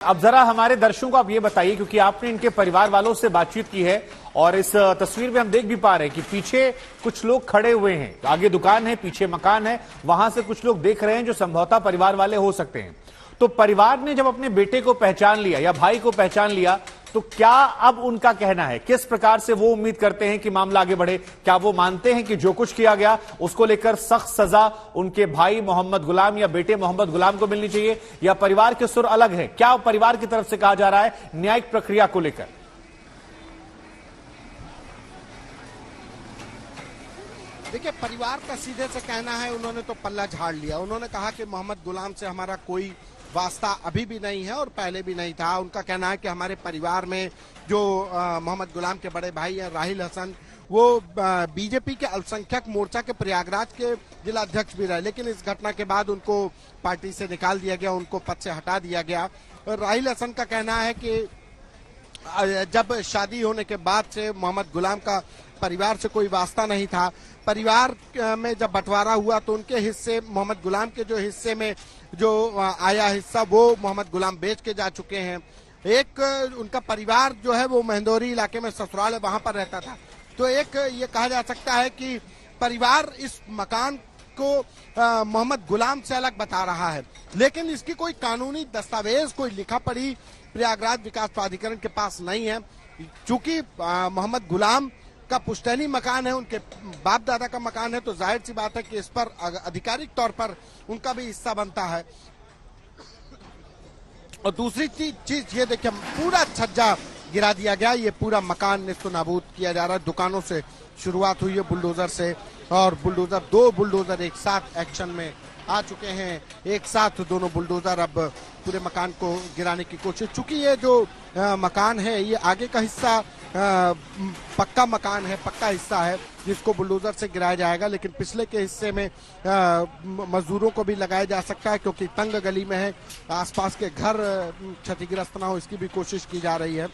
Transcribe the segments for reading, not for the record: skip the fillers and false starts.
अब जरा हमारे दर्शकों को आप ये बताइए, क्योंकि आपने इनके परिवार वालों से बातचीत की है और इस तस्वीर में हम देख भी पा रहे हैं कि पीछे कुछ लोग खड़े हुए हैं, आगे दुकान है, पीछे मकान है, वहां से कुछ लोग देख रहे हैं जो संभवतः परिवार वाले हो सकते हैं। तो परिवार ने जब अपने बेटे को पहचान लिया या भाई को पहचान लिया, तो क्या अब उनका कहना है, किस प्रकार से वो उम्मीद करते हैं कि मामला आगे बढ़े? क्या वो मानते हैं कि जो कुछ किया गया उसको लेकर सख्त सजा उनके भाई मोहम्मद गुलाम या बेटे मोहम्मद गुलाम को मिलनी चाहिए, या परिवार के सुर अलग है? क्या परिवार की तरफ से कहा जा रहा है न्यायिक प्रक्रिया को लेकर? देखिए, परिवार का सीधे से कहना है, उन्होंने तो पल्ला झाड़ लिया। उन्होंने कहा कि मोहम्मद गुलाम से हमारा कोई वास्ता अभी भी नहीं है और पहले भी नहीं था। उनका कहना है कि हमारे परिवार में जो मोहम्मद गुलाम के बड़े भाई हैं राहिल हसन, वो बीजेपी के अल्पसंख्यक मोर्चा के प्रयागराज के जिला अध्यक्ष भी रहे, लेकिन इस घटना के बाद उनको पार्टी से निकाल दिया गया, उनको पद से हटा दिया गया। और राहिल हसन का कहना है कि जब शादी होने के बाद से मोहम्मद गुलाम का परिवार से कोई वास्ता नहीं था। परिवार में जब बंटवारा हुआ तो उनके हिस्से, मोहम्मद गुलाम के जो हिस्से में जो आया हिस्सा, वो मोहम्मद गुलाम बेच के जा चुके हैं। एक उनका परिवार जो है वो महिंदौरी इलाके में ससुराल है, वहां पर रहता था। तो एक ये कहा जा सकता है कि परिवार इस मकान को मोहम्मद गुलाम से अलग बता रहा है, लेकिन इसकी कोई कानूनी दस्तावेज, कोई लिखा पढ़ी प्रयागराज विकास प्राधिकरण के पास नहीं है। चूंकि मोहम्मद गुलाम का पुश्तैनी मकान है, उनके बाप दादा का मकान है, तो जाहिर सी बात है कि इस पर आधिकारिक तौर पर उनका भी हिस्सा बनता है। और दूसरी चीज ये देखिए, पूरा छज्जा गिरा दिया गया, ये पूरा मकान निस्तो नाबूद किया जा रहा है। दुकानों से शुरुआत हुई है बुलडोजर से, और बुलडोजर, दो बुलडोजर एक साथ एक्शन में आ चुके हैं। एक साथ दोनों बुलडोजर अब पूरे मकान को गिराने की कोशिश। चूंकि ये जो मकान है, ये आगे का हिस्सा पक्का मकान है, पक्का हिस्सा है जिसको बुलडोजर से गिराया जाएगा, लेकिन पिछले के हिस्से में मजदूरों को भी लगाया जा सकता है, क्योंकि तंग गली में है, आसपास के घर क्षतिग्रस्त ना हो इसकी भी कोशिश की जा रही है।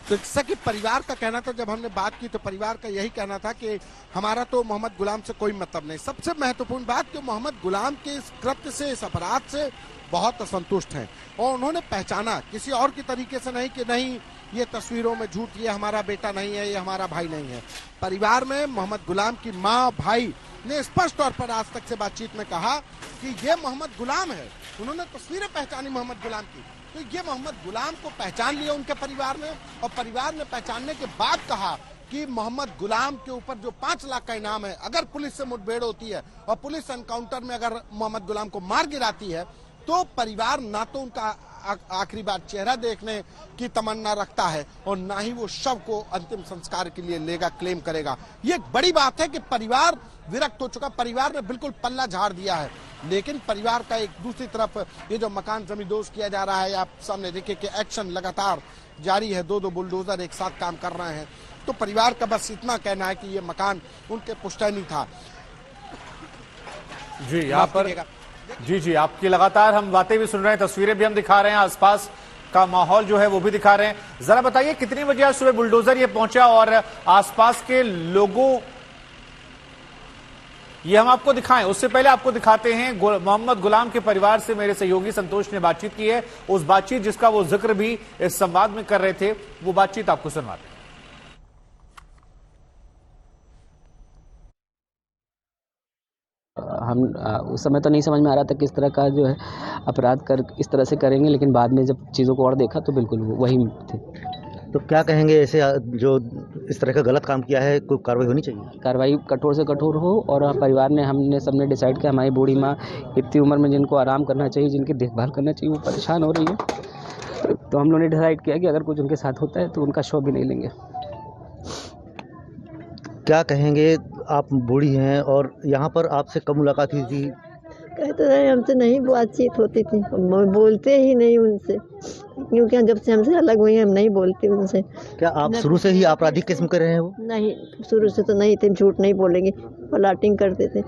तो जैसा कि परिवार का कहना था, जब हमने बात की तो परिवार का यही कहना था कि हमारा तो मोहम्मद गुलाम से कोई मतलब नहीं। सबसे महत्वपूर्ण बात कि मोहम्मद गुलाम के इस कृत्य से, इस अपराध से बहुत असंतुष्ट हैं, और उन्होंने पहचाना किसी और की तरीके से नहीं कि नहीं ये तस्वीरों में झूठ, ये हमारा बेटा नहीं है, ये हमारा भाई नहीं है। परिवार में मोहम्मद गुलाम की माँ, भाई ने स्पष्ट तौर पर आज तक से बातचीत में कहा कि ये मोहम्मद गुलाम है। उन्होंने तस्वीरें पहचानी मोहम्मद गुलाम की, तो ये मोहम्मद गुलाम को पहचान लिया उनके परिवार ने, और परिवार ने पहचानने के बाद कहा कि मोहम्मद गुलाम के ऊपर जो 5 लाख का इनाम है, अगर पुलिस से मुठभेड़ होती है और पुलिस एनकाउंटर में अगर मोहम्मद गुलाम को मार गिराती है, तो परिवार ना तो उनका आखिरी बार चेहरा देखने की तमन्ना रखता है और ना ही वो शव को अंतिम संस्कार के लिए लेगा, क्लेम करेगा। ये एक बड़ी बात है कि परिवार विरक्त हो चुका, परिवार ने बिल्कुल पल्ला झाड़ दिया है। लेकिन परिवार का एक दूसरी तरफ ये जो मकान जमींदोज किया जा रहा है, आप सामने देखिए कि एक्शन लगातार जारी है, दो बुलडोजर एक साथ काम कर रहे हैं। तो परिवार का बस इतना कहना है कि ये मकान उनके पुश्तैनी था। जी, यहाँ पर जी आपकी लगातार हम बातें भी सुन रहे हैं, तस्वीरें भी हम दिखा रहे हैं, आसपास का माहौल जो है वो भी दिखा रहे हैं। जरा बताइए कितने बजे आज सुबह बुलडोजर ये पहुंचा और आसपास के लोगों, ये हम आपको दिखाएं उससे पहले आपको दिखाते हैं मोहम्मद गुलाम के परिवार से मेरे सहयोगी संतोष ने बातचीत की है। उस बातचीत जिसका वो जिक्र भी इस संवाद में कर रहे थे, वो बातचीत आपको सुनवाते हैं। हम उस समय तो नहीं समझ में आ रहा था किस तरह का जो है अपराध कर इस तरह से करेंगे, लेकिन बाद में जब चीज़ों को और देखा तो बिल्कुल वही थे। तो क्या कहेंगे, ऐसे जो इस तरह का गलत काम किया है, कोई कार्रवाई होनी चाहिए? कार्रवाई कठोर से कठोर हो, और परिवार ने, हमने सबने डिसाइड किया, हमारी बूढ़ी माँ इतनी उम्र में जिनको आराम करना चाहिए, जिनकी देखभाल करना चाहिए, वो परेशान हो रही है। तो हम लोगों ने डिसाइड किया कि अगर कुछ उनके साथ होता है तो उनका शव भी नहीं लेंगे। क्या कहेंगे, आप बूढ़ी हैं और यहाँ पर आपसे कब मुलाकात हुई थी? कहते रहे हमसे नहीं बातचीत होती थी, बोलते ही नहीं उनसे, क्योंकि जब से हमसे अलग हुई हम नहीं बोलते उनसे। क्या आप शुरू से ही आपराधिक किस्म के रहे हैं? वो नहीं, शुरू से तो नहीं थे, झूठ नहीं बोलेंगे, प्लाटिंग करते थे,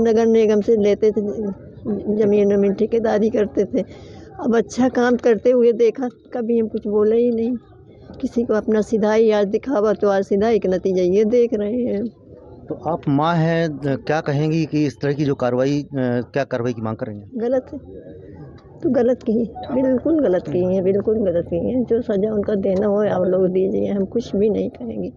नगर निगम से लेते थे जमीन ठेकेदारी करते थे। अब अच्छा काम करते हुए देखा, कभी हम कुछ बोले ही नहीं किसी को। अपना सिधाई आज दिखावा, तो आज सिधाई का नतीजा ये देख रहे हैं। तो आप माँ हैं, क्या कहेंगी कि इस तरह की जो कार्रवाई, क्या कार्रवाई की मांग कर रही हैं? गलत है। तो गलत की बिल्कुल गलत की है, बिल्कुल गलत की है। जो सज़ा उनका देना हो आप लोग दीजिए, हम कुछ भी नहीं कहेंगे।